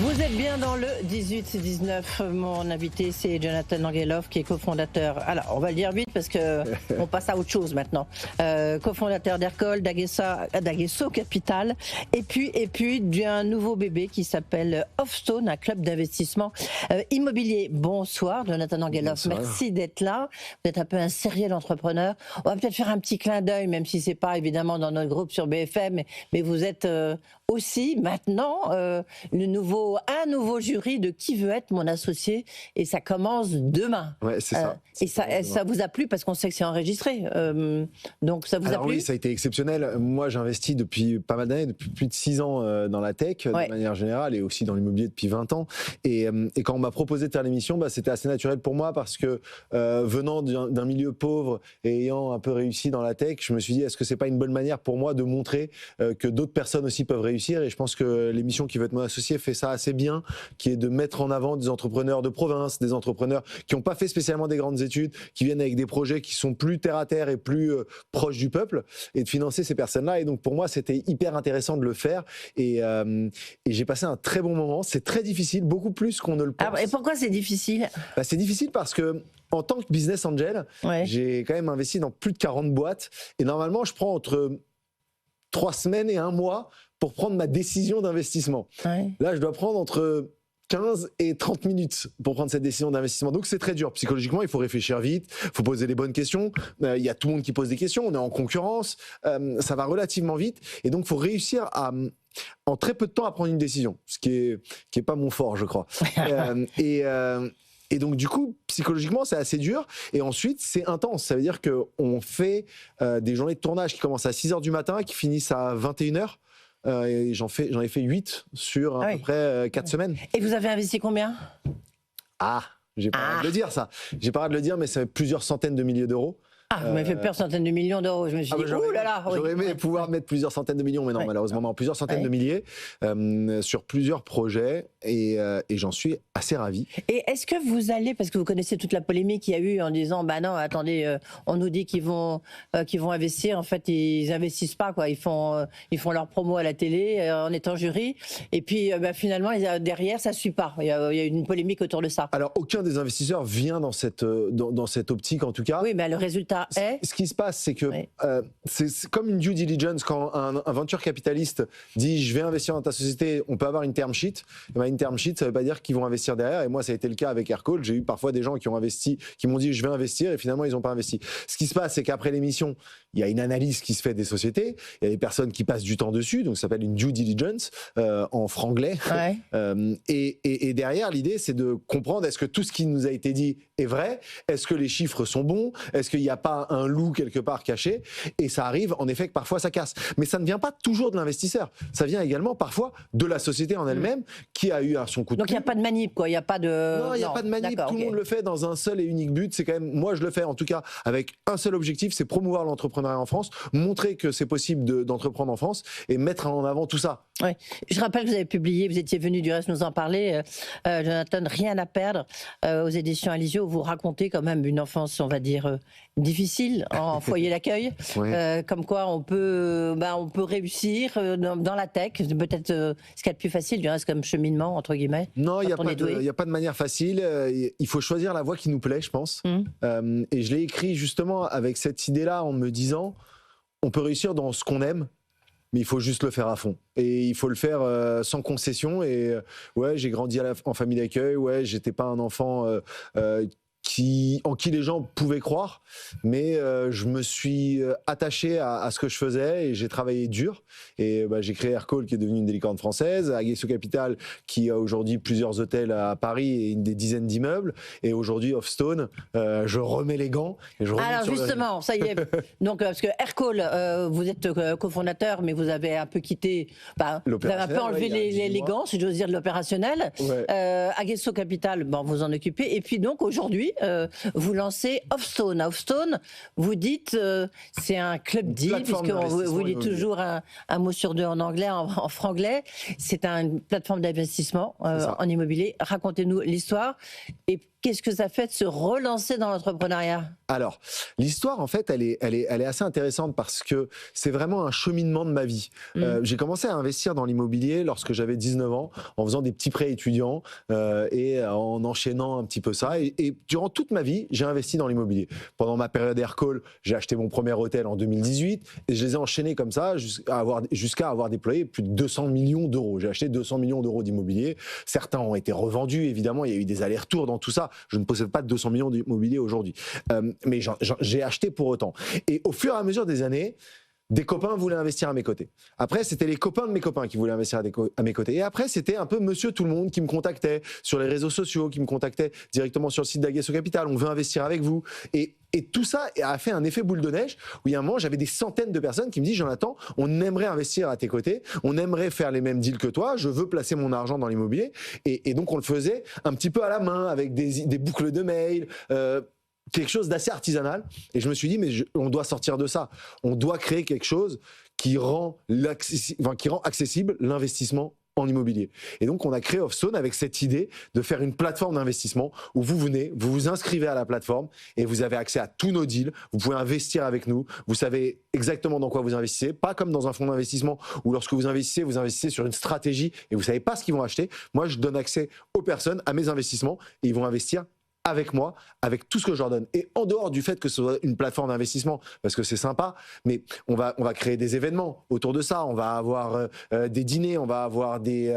Vous êtes bien dans le 18-19. Mon invité, c'est Jonathan Angelov, qui est cofondateur. Alors, on va le dire vite parce que on passe à autre chose maintenant. Cofondateur d'Aircall, d'Aguesso Capital, et puis d'un nouveau bébé qui s'appelle Offstone, un club d'investissement immobilier. Bonsoir, Jonathan Angelov. Bonsoir. Merci d'être là. Vous êtes un peu un serial entrepreneur. On va peut-être faire un petit clin d'œil, même si c'est pas évidemment dans notre groupe sur BFM, mais vous êtes aussi maintenant un nouveau jury de Qui veut être mon associé, et ça commence demain. Ouais, c'est ça. Et ça vous a plu parce qu'on sait que c'est enregistré. Donc ça vous a plu? Oui, ça a été exceptionnel. Moi, j'investis depuis pas mal d'années, depuis plus de 6 ans dans la tech, de manière générale, et aussi dans l'immobilier depuis 20 ans. Et quand on m'a proposé de faire l'émission, c'était assez naturel pour moi parce que venant d'un milieu pauvre et ayant un peu réussi dans la tech, je me suis dit, est-ce que c'est pas une bonne manière pour moi de montrer que d'autres personnes aussi peuvent réussir? Et je pense que l'émission Qui veut être mon associé fait ça assez bien, qui est de mettre en avant des entrepreneurs de province, des entrepreneurs qui n'ont pas fait spécialement des grandes études, qui viennent avec des projets qui sont plus terre à terre et plus proches du peuple, et de financer ces personnes-là. Et donc pour moi, c'était hyper intéressant de le faire, et j'ai passé un très bon moment. C'est très difficile, beaucoup plus qu'on ne le pense. Et pourquoi c'est difficile? C'est difficile parce que en tant que business angel, j'ai quand même investi dans plus de 40 boîtes, et normalement, je prends entre 3 semaines et 1 mois pour prendre ma décision d'investissement. Là, je dois prendre entre 15 et 30 minutes pour prendre cette décision d'investissement. Donc c'est très dur. Psychologiquement, il faut réfléchir vite, il faut poser les bonnes questions. Il y a tout le monde qui pose des questions, on est en concurrence, ça va relativement vite. Et donc il faut réussir en très peu de temps à prendre une décision, ce qui est pas mon fort, je crois. Et donc du coup, psychologiquement, c'est assez dur. Et ensuite, c'est intense. Ça veut dire qu'on fait des journées de tournage qui commencent à 6h du matin et qui finissent à 21h. Et j'en ai fait 8 sur à peu près 4 semaines. Et vous avez investi combien? J'ai pas le droit de le dire, ça. J'ai pas le droit de le dire, mais ça fait plusieurs centaines de milliers d'euros. Vous m'avez fait peur, centaines de millions d'euros. Je me suis dit, ouh là là. J'aurais aimé pouvoir mettre plusieurs centaines de millions, mais non, malheureusement, non, plusieurs centaines de milliers sur plusieurs projets, et j'en suis assez ravi. Et est-ce que vous allez, parce que vous connaissez toute la polémique qu'il y a eu en disant, bah non, attendez, on nous dit qu'ils vont investir, en fait, ils investissent pas, quoi. Ils font leur promo à la télé en étant jury, et puis finalement, derrière, ça suit pas. Il y a une polémique autour de ça. Alors, aucun des investisseurs vient dans cette optique, en tout cas. Oui, mais le résultat est... Ce qui se passe, c'est que c'est comme une due diligence. Quand un venture capitaliste dit je vais investir dans ta société, on peut avoir une term sheet. Une term sheet, ça ne veut pas dire qu'ils vont investir derrière. Et moi, ça a été le cas avec Aircall. J'ai eu parfois des gens qui ont investi, qui m'ont dit je vais investir, et finalement ils n'ont pas investi. Ce qui se passe, c'est qu'après l'émission, il y a une analyse qui se fait des sociétés. Il y a des personnes qui passent du temps dessus, donc ça s'appelle une due diligence en franglais. Et derrière, l'idée, c'est de comprendre, est-ce que tout ce qui nous a été dit est vrai? Est-ce que les chiffres sont bons? Est-ce qu'il n'y a pas un loup quelque part caché? Et ça arrive, en effet, que parfois ça casse. Mais ça ne vient pas toujours de l'investisseur. Ça vient également parfois de la société en elle-même qui a eu son coup de... Donc il n'y a pas de manip, quoi. Il n'y a pas de... Non, il n'y a pas de manip. Tout le monde le fait dans un seul et unique but. C'est quand même... Moi, je le fais en tout cas avec un seul objectif, c'est promouvoir l'entrepreneuriat en France, montrer que c'est possible d'entreprendre en France et mettre en avant tout ça. Je rappelle que vous avez publié, vous étiez venu du reste nous en parler, Jonathan, Rien à perdre, aux éditions Alizio, où vous racontez quand même une enfance, on va dire, difficile en foyer d'accueil, comme quoi on peut réussir dans la tech, peut-être ce qu'il y a de plus facile, du reste comme cheminement, entre guillemets. Non, il n'y a pas de manière facile, il faut choisir la voie qui nous plaît, je pense. Et je l'ai écrit justement avec cette idée-là, en me disant, on peut réussir dans ce qu'on aime, mais il faut juste le faire à fond. Et il faut le faire sans concession. Et j'ai grandi en famille d'accueil, j'étais pas un enfant... en qui les gens pouvaient croire, mais je me suis attaché à ce que je faisais et j'ai travaillé dur. Et j'ai créé Aircall, qui est devenue une des licornes françaises, Aguesso Capital, qui a aujourd'hui plusieurs hôtels à Paris et des dizaines d'immeubles. Et aujourd'hui, Offstone, je remets les gants. Et je remets alors justement, ça y est. Donc, parce que Aircall, vous êtes cofondateur, mais vous avez un peu quitté, vous avez un peu enlevé les gants, si j'ose dire, de l'opérationnel. Aguesso Capital, vous en occupez. Et puis donc, aujourd'hui, vous lancez Offstone. Offstone, vous dites, c'est un club deal, puisqu'on vous dit toujours un mot sur deux en anglais, en franglais. C'est une plateforme d'investissement en immobilier. Racontez-nous l'histoire et qu'est-ce que ça fait de se relancer dans l'entrepreneuriat? Alors, l'histoire, en fait, elle est assez intéressante parce que c'est vraiment un cheminement de ma vie. J'ai commencé à investir dans l'immobilier lorsque j'avais 19 ans, en faisant des petits prêts étudiants et en enchaînant un petit peu ça. Et durant toute ma vie, j'ai investi dans l'immobilier. Pendant ma période Aircall, j'ai acheté mon premier hôtel en 2018 et je les ai enchaînés comme ça jusqu'à avoir déployé plus de 200 millions d'euros. J'ai acheté 200 millions d'euros d'immobilier. Certains ont été revendus, évidemment. Il y a eu des allers-retours dans tout ça. Je ne possède pas de 200 millions d'immobilier aujourd'hui. Mais j'ai acheté pour autant. Et au fur et à mesure des années, des copains voulaient investir à mes côtés. Après, c'était les copains de mes copains qui voulaient investir à mes côtés. Et après, c'était un peu monsieur tout le monde qui me contactait sur les réseaux sociaux, qui me contactait directement sur le site d'Aguesso Capital. On veut investir avec vous. Et tout ça a fait un effet boule de neige où il y a un moment, j'avais des centaines de personnes qui me disent « Jonathan, on aimerait investir à tes côtés, on aimerait faire les mêmes deals que toi, je veux placer mon argent dans l'immobilier. » Et donc, on le faisait un petit peu à la main avec des boucles de mails, quelque chose d'assez artisanal. Et je me suis dit, mais on doit sortir de ça. On doit créer quelque chose qui rend accessible l'investissement en immobilier. Et donc, on a créé Offstone avec cette idée de faire une plateforme d'investissement où vous venez, vous vous inscrivez à la plateforme et vous avez accès à tous nos deals. Vous pouvez investir avec nous. Vous savez exactement dans quoi vous investissez. Pas comme dans un fonds d'investissement où lorsque vous investissez sur une stratégie et vous savez pas ce qu'ils vont acheter. Moi, je donne accès aux personnes, à mes investissements et ils vont investir avec moi, avec tout ce que je leur donne. Et en dehors du fait que ce soit une plateforme d'investissement, parce que c'est sympa, mais on va créer des événements autour de ça. On va avoir des dîners, on va avoir des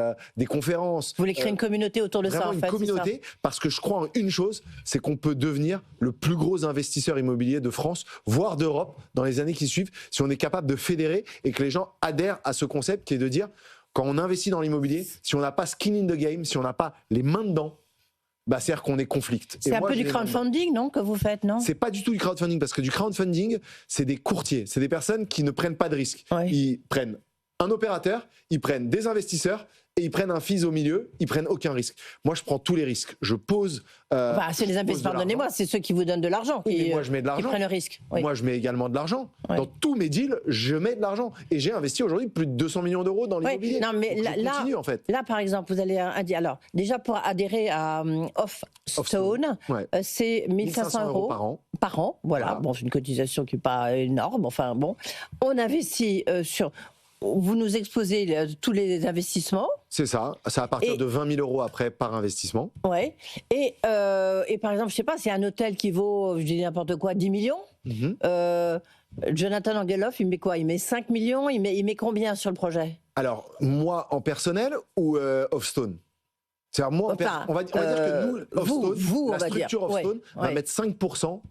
conférences. Vous voulez créer une communauté autour de ça, en fait? Une communauté, parce que je crois en une chose, c'est qu'on peut devenir le plus gros investisseur immobilier de France, voire d'Europe, dans les années qui suivent, si on est capable de fédérer et que les gens adhèrent à ce concept qui est de dire, quand on investit dans l'immobilier, si on n'a pas skin in the game, si on n'a pas les mains dedans, c'est-à-dire qu'on est conflicte. C'est un peu du crowdfunding, non, que vous faites, non? C'est pas du tout du crowdfunding, parce que du crowdfunding, c'est des courtiers, c'est des personnes qui ne prennent pas de risques. Ouais. Ils prennent un opérateur, ils prennent des investisseurs et ils prennent un fees au milieu, ils prennent aucun risque. Moi, je prends tous les risques. Je pose. C'est les investisseurs, pardonnez-moi, c'est ceux qui vous donnent de l'argent. Moi, je mets de l'argent. Qui prennent le risque. Oui. Moi, je mets également de l'argent. Oui. Dans tous mes deals, je mets de l'argent. Et j'ai investi aujourd'hui plus de 200 millions d'euros dans l'immobilier. Non, mais continue, en fait. Là, par exemple, vous allez. Alors, déjà, pour adhérer à Offstone, c'est 1 500 euros par an. Voilà. Bon, c'est une cotisation qui n'est pas énorme. Enfin, bon. On investit sur. Vous nous exposez tous les investissements. C'est ça. C'est à partir de 20 000 euros après par investissement. Ouais. Et par exemple, je sais pas, c'est un hôtel qui vaut, je dis n'importe quoi, 10 millions. Jonathan Angelov, il met quoi? Il met 5 millions. Il met combien sur le projet? Alors, moi en personnel ou Offstone? C'est-à-dire moi, on va dire que nous, Offstone, la structure Offstone va mettre 5%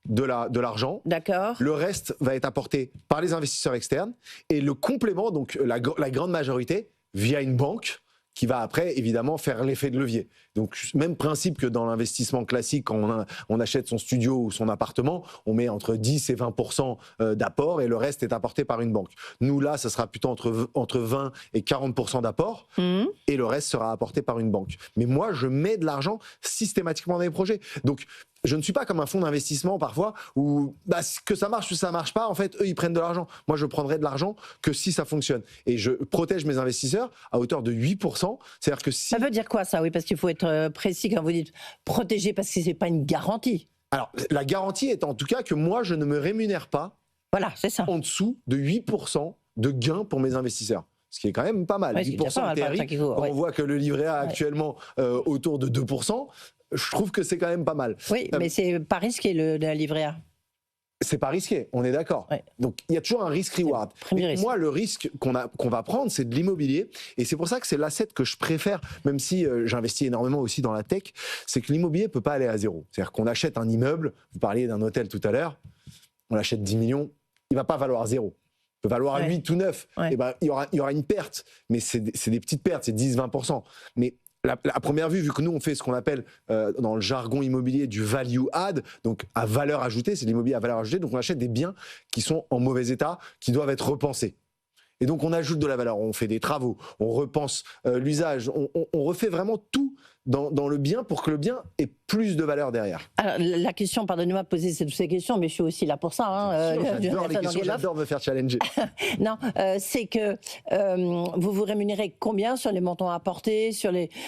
de l'argent. D'accord. Le reste va être apporté par les investisseurs externes et le complément, donc la grande majorité, via une banque qui va après, évidemment, faire l'effet de levier. Donc, même principe que dans l'investissement classique, quand on achète son studio ou son appartement, on met entre 10 et 20% d'apport et le reste est apporté par une banque. Nous, là, ça sera plutôt entre 20 et 40% d'apport et le reste sera apporté par une banque. Mais moi, je mets de l'argent systématiquement dans les projets. Donc, je ne suis pas comme un fonds d'investissement parfois où que ça marche ou ça marche pas, en fait, eux, ils prennent de l'argent. Moi, je prendrai de l'argent que si ça fonctionne. Et je protège mes investisseurs à hauteur de 8%. C'est-à-dire que si... Ça veut dire quoi, ça? Oui, parce qu'il faut être précis quand vous dites protéger, parce que c'est pas une garantie. Alors, la garantie est en tout cas que moi, je ne me rémunère pas c'est ça. En dessous de 8% de gains pour mes investisseurs. Ce qui est quand même pas mal. 8% TRI, on voit que le livret A actuellement autour de 2%. Je trouve que c'est quand même pas mal. Oui, mais c'est pas risqué le livret A. C'est pas risqué, on est d'accord. Donc il y a toujours un risk-reward. Moi, le risque qu'on va prendre, c'est de l'immobilier. Et c'est pour ça que c'est l'asset que je préfère, même si j'investis énormément aussi dans la tech, c'est que l'immobilier ne peut pas aller à zéro. C'est-à-dire qu'on achète un immeuble, vous parliez d'un hôtel tout à l'heure, on achète 10 millions, il ne va pas valoir zéro. Il peut valoir 8 ou 9. Et il y aura une perte, mais c'est des petites pertes, c'est 10-20%. Mais à première vue, vu que nous, on fait ce qu'on appelle dans le jargon immobilier du value add, donc à valeur ajoutée, c'est l'immobilier à valeur ajoutée, donc on achète des biens qui sont en mauvais état, qui doivent être repensés. Et donc on ajoute de la valeur, on fait des travaux, on repense l'usage, on refait vraiment tout dans le bien pour que le bien ait plus de valeur derrière. Alors, la question, pardonnez-moi de poser toutes ces questions, mais je suis aussi là pour ça. Hein, j'adore les questions, j'adore me faire challenger. Non, c'est que vous vous rémunérez combien sur les montants apportés,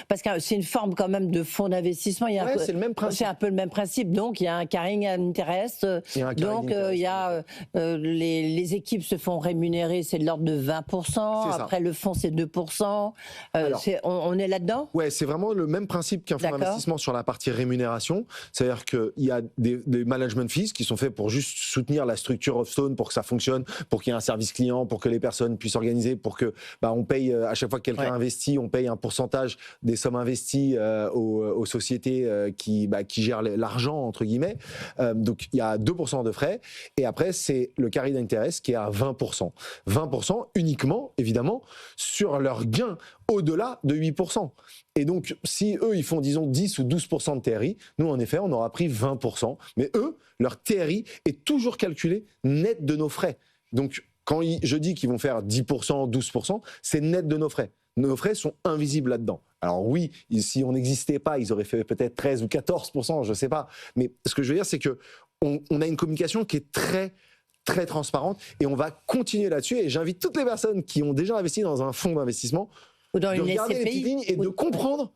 parce que c'est une forme quand même de fonds d'investissement. C'est le même principe. C'est un peu le même principe. Donc il y a un carrying interest. Donc il y a les équipes se font rémunérer, c'est de l'ordre de 20%. Après le fonds c'est 2%. Alors, on est là-dedans. Ouais, c'est vraiment le même principe qu'un fonds d'investissement sur la partie rémunération. C'est-à-dire qu'il y a des management fees qui sont faits pour juste soutenir la structure Offstone pour que ça fonctionne, pour qu'il y ait un service client, pour que les personnes puissent organiser, pour que on paye à chaque fois que quelqu'un investit, on paye un pourcentage des sommes investies aux sociétés qui gèrent l'argent entre guillemets. Donc il y a 2% de frais et après c'est le carry d'intérêt qui est à 20%. 20% uniquement évidemment sur leurs gains au-delà de 8%. Et donc, si eux, ils font, disons, 10 ou 12% de TRI, nous, en effet, on aura pris 20%. Mais eux, leur TRI est toujours calculé net de nos frais. Donc, quand je dis qu'ils vont faire 10%, 12%, c'est net de nos frais. Nos frais sont invisibles là-dedans. Alors oui, si on n'existait pas, ils auraient fait peut-être 13 ou 14%, je ne sais pas. Mais ce que je veux dire, c'est qu'on a une communication qui est très transparente et on va continuer là-dessus. Et j'invite toutes les personnes qui ont déjà investi dans un fonds d'investissement ou dans de regarder les petites lignes et de comprendre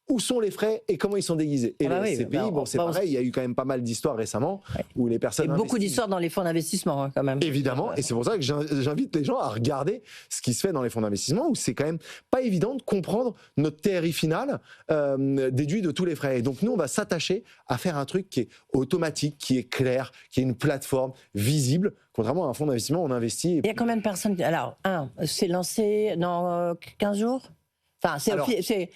où sont les frais et comment ils sont déguisés. Et les SCPI, c'est pareil, il y a eu quand même pas mal d'histoires récemment où les personnes investissent. Beaucoup d'histoires dans les fonds d'investissement hein, quand même. Évidemment, et c'est pour ça que j'invite les gens à regarder ce qui se fait dans les fonds d'investissement où c'est quand même pas évident de comprendre notre TRI final déduit de tous les frais. Et donc nous, on va s'attacher à faire un truc qui est automatique, qui est clair, qui est une plateforme visible. Contrairement à un fonds d'investissement, on investit. Il y a combien de personnes? Alors, c'est lancé dans 15 jours? Enfin,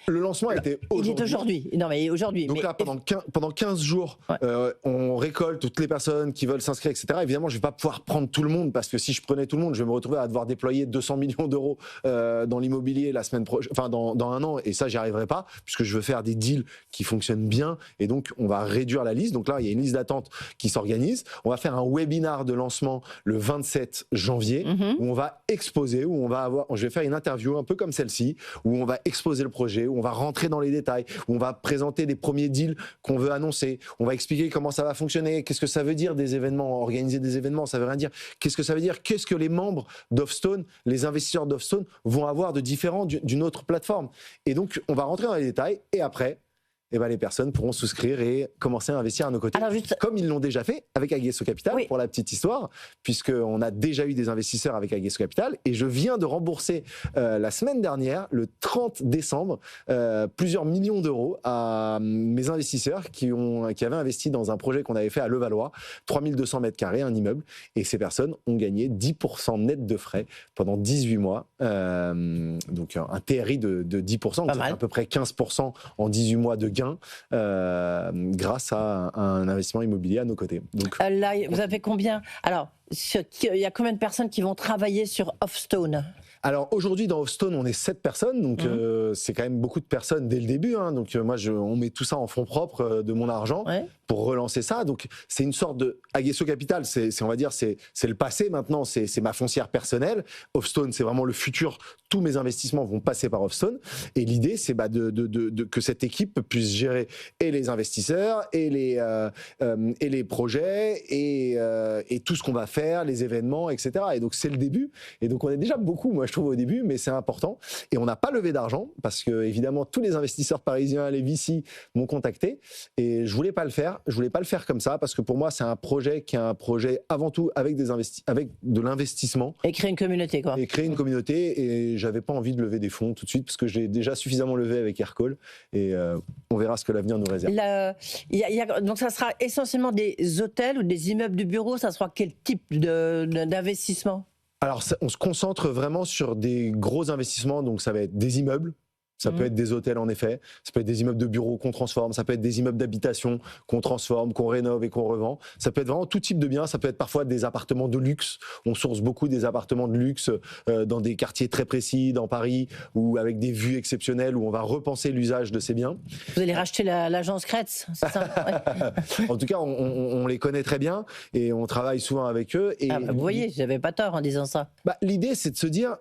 le lancement était aujourd'hui. Il est aujourd'hui. Non, mais aujourd'hui. Donc là, pendant 15 jours, on récolte toutes les personnes qui veulent s'inscrire, etc. Évidemment, je ne vais pas pouvoir prendre tout le monde parce que si je prenais tout le monde, je vais me retrouver à devoir déployer 200 millions d'euros dans l'immobilier la semaine prochaine, enfin dans un an, et ça, j'y arriverai pas puisque je veux faire des deals qui fonctionnent bien. Et donc, on va réduire la liste. Donc là, il y a une liste d'attente qui s'organise. On va faire un webinar de lancement le 27 janvier où on va exposer, je vais faire une interview un peu comme celle-ci, où on va exposer le projet, où on va rentrer dans les détails, où on va présenter les premiers deals qu'on veut annoncer, on va expliquer comment ça va fonctionner, qu'est-ce que ça veut dire des événements, organiser des événements, ça veut rien dire, qu'est-ce que ça veut dire, qu'est-ce que les membres d'Offstone, les investisseurs d'Offstone vont avoir de différent d'une autre plateforme. Et donc, on va rentrer dans les détails et après, les personnes pourront souscrire et commencer à investir à nos côtés. Alors comme ils l'ont déjà fait avec Aguesso Capital, pour la petite histoire, puisqu'on a déjà eu des investisseurs avec Aguesso Capital, et je viens de rembourser la semaine dernière, le 30 décembre, plusieurs millions d'euros à mes investisseurs qui avaient investi dans un projet qu'on avait fait à Levallois, 3200 mètres carrés, un immeuble, et ces personnes ont gagné 10% net de frais pendant 18 mois, donc un TRI de 10%, donc à peu près 15% en 18 mois de gain. Grâce à un investissement immobilier à nos côtés. Donc, là, vous avez combien? Alors, il y a combien de personnes qui vont travailler sur Offstone? Alors aujourd'hui dans Offstone on est 7 personnes, donc c'est quand même beaucoup de personnes dès le début. Hein, donc moi on met tout ça en fonds propres de mon argent pour relancer ça. Donc c'est une sorte de Aguesso Capital, on va dire c'est le passé maintenant, c'est ma foncière personnelle. Offstone c'est vraiment le futur. Tous mes investissements vont passer par Offstone et l'idée c'est que cette équipe puisse gérer et les investisseurs et les projets et tout ce qu'on va faire, les événements, etc. Et donc c'est le début. Et donc on est déjà beaucoup, moi je trouve au début, mais c'est important. Et on n'a pas levé d'argent parce que évidemment tous les investisseurs parisiens, les VC m'ont contacté et je voulais pas le faire. Je voulais pas le faire comme ça parce que pour moi c'est un projet qui est un projet avant tout avec de l'investissement. Et créer une communauté quoi. Et créer une communauté et j'avais pas envie de lever des fonds tout de suite parce que j'ai déjà suffisamment levé avec Aircall et on verra ce que l'avenir nous réserve. Donc ça sera essentiellement des hôtels ou des immeubles de bureaux. Ça sera quel type d'investissement? Alors, on se concentre vraiment sur des gros investissements, donc ça va être des immeubles, ça peut être des hôtels en effet, ça peut être des immeubles de bureaux qu'on transforme, ça peut être des immeubles d'habitation qu'on transforme, qu'on rénove et qu'on revend, ça peut être vraiment tout type de biens, ça peut être parfois des appartements de luxe, on source beaucoup des appartements de luxe dans des quartiers très précis, dans Paris, ou avec des vues exceptionnelles, où on va repenser l'usage de ces biens. Vous allez racheter l'agence Kretz, c'est ça? En tout cas, on les connaît très bien et on travaille souvent avec eux. Et vous voyez, j'avais pas tort en disant ça. L'idée, c'est de se dire,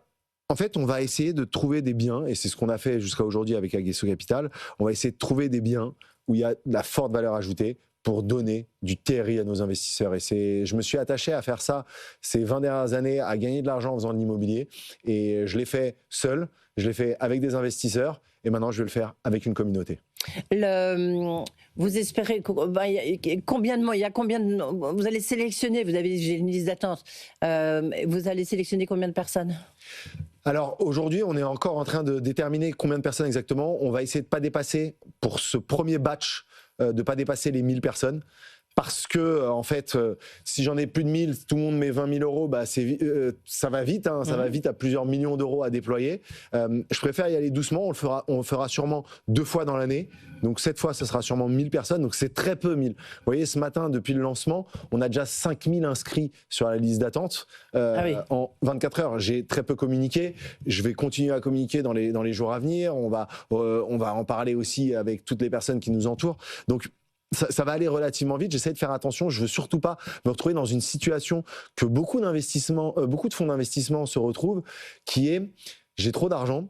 En fait, on va essayer de trouver des biens, et c'est ce qu'on a fait jusqu'à aujourd'hui avec Aguesso Capital. On va essayer de trouver des biens où il y a de la forte valeur ajoutée pour donner du TRI à nos investisseurs. Et je me suis attaché à faire ça ces 20 dernières années, à gagner de l'argent en faisant de l'immobilier. Et je l'ai fait seul, je l'ai fait avec des investisseurs, et maintenant je vais le faire avec une communauté. Vous espérez combien de vous allez sélectionner, vous avez j'ai une liste d'attente, vous allez sélectionner combien de personnes? Alors aujourd'hui, on est encore en train de déterminer combien de personnes exactement. On va essayer de ne pas dépasser, pour ce premier batch, de ne pas dépasser les 1000 personnes. Parce que, en fait, si j'en ai plus de 1000, tout le monde met 20 000 euros, bah ça va vite, ça va vite à plusieurs millions d'euros à déployer. Je préfère y aller doucement, on le fera sûrement 2 fois dans l'année. Donc cette fois, ce sera sûrement 1000 personnes, donc c'est très peu 1000. Vous voyez, ce matin, depuis le lancement, on a déjà 5000 inscrits sur la liste d'attente. En 24 heures, j'ai très peu communiqué. Je vais continuer à communiquer dans les jours à venir. On va en parler aussi avec toutes les personnes qui nous entourent. Donc, ça va aller relativement vite. J'essaie de faire attention. Je veux surtout pas me retrouver dans une situation que beaucoup de fonds d'investissement se retrouvent, qui est j'ai trop d'argent.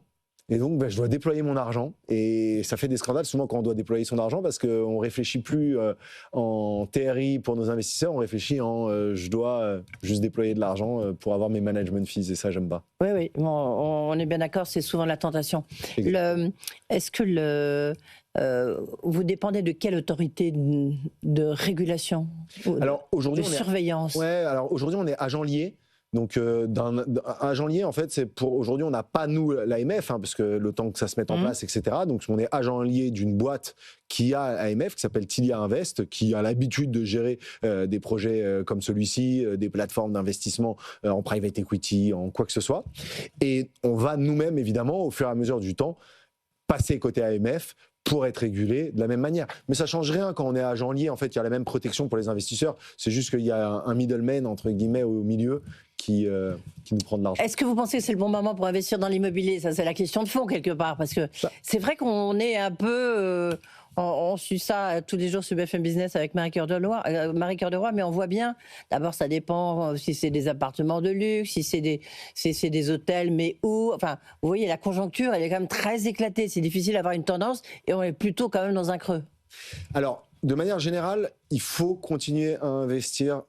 Et donc, je dois déployer mon argent. Et ça fait des scandales souvent quand on doit déployer son argent parce qu'on ne réfléchit plus en TRI pour nos investisseurs, on réfléchit en je dois juste déployer de l'argent pour avoir mes management fees. Et ça, j'aime pas. Oui, on est bien d'accord, c'est souvent la tentation. Est-ce que vous dépendez de quelle autorité de régulation, de surveillance? Alors aujourd'hui, on est agent lié. Donc, d'un agent lié, en fait, c'est pour aujourd'hui, on n'a pas nous l'AMF, parce que le temps que ça se mette en place, etc. Donc, on est agent lié d'une boîte qui a l'AMF, qui s'appelle Tilia Invest, qui a l'habitude de gérer des projets comme celui-ci, des plateformes d'investissement en private equity, en quoi que ce soit. Et on va nous-mêmes, évidemment, au fur et à mesure du temps, passer côté AMF pour être régulé de la même manière. Mais ça change rien quand on est agent lié. En fait, il y a la même protection pour les investisseurs. C'est juste qu'il y a un middleman, entre guillemets, au milieu qui nous prend de l'argent. Est-ce que vous pensez que c'est le bon moment pour investir dans l'immobilier? Ça, c'est la question de fond, quelque part. Parce que c'est vrai qu'on est un peu... on suit ça tous les jours sur BFM Business avec Marie Cœur de Roy, mais on voit bien, d'abord ça dépend si c'est des appartements de luxe, si c'est des hôtels, mais où, enfin, vous voyez, la conjoncture, elle est quand même très éclatée, c'est difficile d'avoir une tendance, et on est plutôt quand même dans un creux. Alors, de manière générale, il faut continuer à investir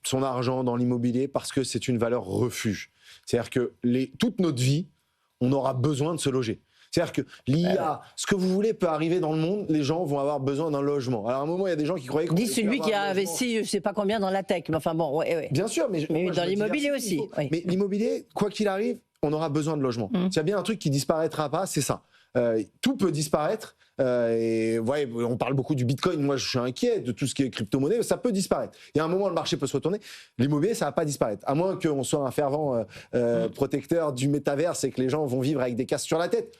son argent dans l'immobilier parce que c'est une valeur refuge. C'est-à-dire que toute notre vie, on aura besoin de se loger. C'est-à-dire que l'IA, ce que vous voulez peut arriver dans le monde, les gens vont avoir besoin d'un logement. Alors à un moment, il y a des gens qui croyaient... Dit celui qui a investi, je ne sais pas combien dans la tech, mais enfin bon, ouais. Bien sûr, mais dans l'immobilier aussi. Oui. Mais l'immobilier, quoi qu'il arrive, on aura besoin de logement. S'il y a bien un truc qui disparaîtra pas, c'est ça. Tout peut disparaître. Et on parle beaucoup du Bitcoin. Moi, je suis inquiet de tout ce qui est crypto-monnaie. Ça peut disparaître. Il y a un moment, le marché peut se retourner. L'immobilier, ça va pas disparaître. À moins qu'on soit un fervent protecteur du métaverse et que les gens vont vivre avec des casques sur la tête.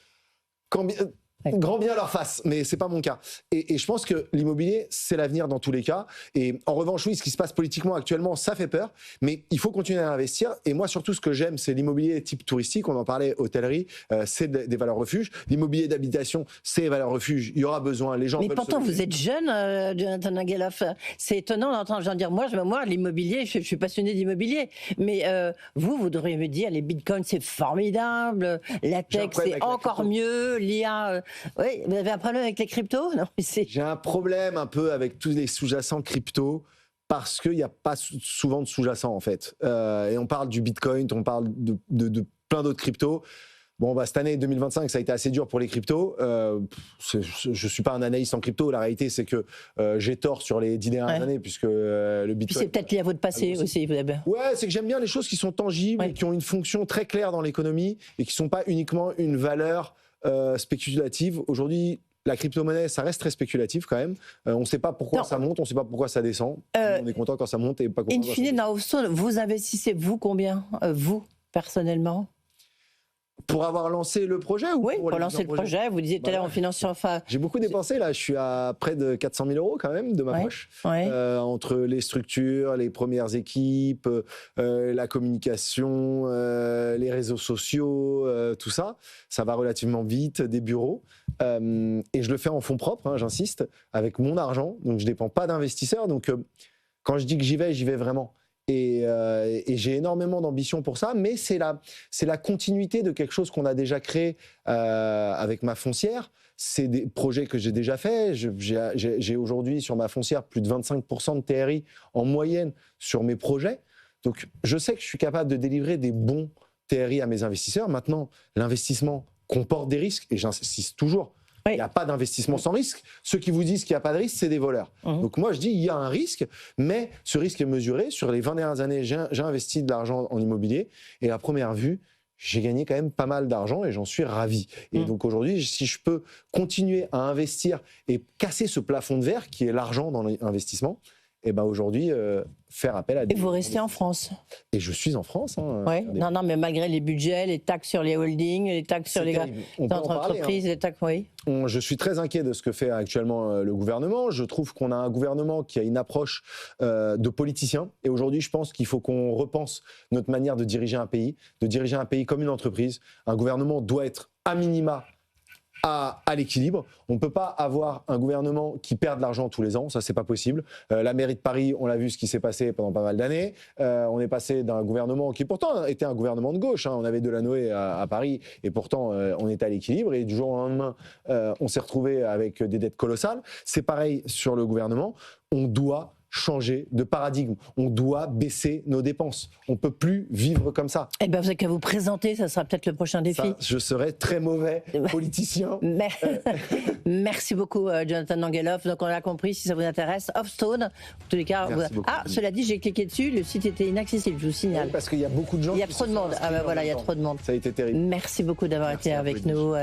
Grand bien leur face, mais c'est pas mon cas. Et je pense que l'immobilier, c'est l'avenir dans tous les cas. Et en revanche, oui, ce qui se passe politiquement actuellement, ça fait peur, mais il faut continuer à investir. Et moi, surtout, ce que j'aime, c'est l'immobilier type touristique. On en parlait, hôtellerie, c'est des valeurs refuges. L'immobilier d'habitation, c'est des valeurs refuges. Il y aura besoin. Les gens. Mais pourtant, vous êtes jeune, Jonathan Nagelhoff. C'est étonnant d'entendre. Je veux dire, moi, l'immobilier, je suis passionné d'immobilier. Mais vous devriez me dire, les bitcoins, c'est formidable. La tech, c'est encore mieux. L'IA. Oui, vous avez un problème avec les cryptos? Non, j'ai un problème un peu avec tous les sous-jacents crypto parce qu'il n'y a pas souvent de sous-jacents en fait. Et on parle du Bitcoin, on parle de plein d'autres cryptos. Bon, cette année 2025, ça a été assez dur pour les cryptos. Je suis pas un analyste en crypto. La réalité, c'est que j'ai tort sur les 10 dernières années, puisque le Bitcoin... Puis c'est peut-être lié à votre passé aussi. Ouais, c'est que j'aime bien les choses qui sont tangibles, qui ont une fonction très claire dans l'économie et qui sont pas uniquement une valeur spéculative. Aujourd'hui, la crypto-monnaie, ça reste très spéculatif quand même. On ne sait pas pourquoi ça monte, on ne sait pas pourquoi ça descend. On est content quand ça monte et pas content. In fine, Naoufson, vous investissez, vous, combien, vous, personnellement? Pour avoir lancé le projet ou oui, pour lancer le projet, vous disiez tout à l'heure en finance enfin. J'ai beaucoup dépensé là, je suis à près de 400 000 € quand même de ma poche. Entre les structures, les premières équipes, la communication, les réseaux sociaux, tout ça. Ça va relativement vite, des bureaux. Et je le fais en fonds propres, j'insiste, avec mon argent. Donc je ne dépends pas d'investisseurs. Donc quand je dis que j'y vais vraiment. Et j'ai énormément d'ambition pour ça, mais c'est la continuité de quelque chose qu'on a déjà créé avec ma foncière. C'est des projets que j'ai déjà faits. J'ai aujourd'hui sur ma foncière plus de 25% de TRI en moyenne sur mes projets. Donc je sais que je suis capable de délivrer des bons TRI à mes investisseurs. Maintenant, l'investissement comporte des risques, et j'insiste toujours. Il n'y a pas d'investissement sans risque. Ceux qui vous disent qu'il n'y a pas de risque, c'est des voleurs. Donc moi, je dis il y a un risque, mais ce risque est mesuré. Sur les 20 dernières années, j'ai investi de l'argent en immobilier, et à première vue, j'ai gagné quand même pas mal d'argent et j'en suis ravi. Et donc aujourd'hui, si je peux continuer à investir et casser ce plafond de verre qui est l'argent dans l'investissement, et ben aujourd'hui, faire appel à des... Et vous restez en France? Et je suis en France. Oui, non, mais malgré les budgets, les taxes sur les holdings, les taxes sur les entreprises, les taxes, oui. Je suis très inquiet de ce que fait actuellement le gouvernement. Je trouve qu'on a un gouvernement qui a une approche de politicien. Et aujourd'hui, je pense qu'il faut qu'on repense notre manière de diriger un pays comme une entreprise. Un gouvernement doit être à minima à l'équilibre. On ne peut pas avoir un gouvernement qui perd de l'argent tous les ans, ça c'est pas possible. La mairie de Paris, on l'a vu ce qui s'est passé pendant pas mal d'années. On est passé d'un gouvernement qui pourtant était un gouvernement de gauche, on avait Delanoë à Paris et pourtant on était à l'équilibre et du jour au lendemain on s'est retrouvé avec des dettes colossales. C'est pareil sur le gouvernement, on doit changer de paradigme. On doit baisser nos dépenses. On ne peut plus vivre comme ça. Eh bien, vous n'avez qu'à vous présenter, ça sera peut-être le prochain défi. Ça, je serai très mauvais politicien. Merci beaucoup, Jonathan Nangelhoff. Donc, on a compris, si ça vous intéresse, Offstone. En tous les cas, cela dit, j'ai cliqué dessus, le site était inaccessible, je vous signale. Oui, parce qu'il y a beaucoup de gens. Il y a trop de monde. Ah ben voilà, il y a trop de monde. Ça a été terrible. Merci beaucoup d'avoir été avec nous.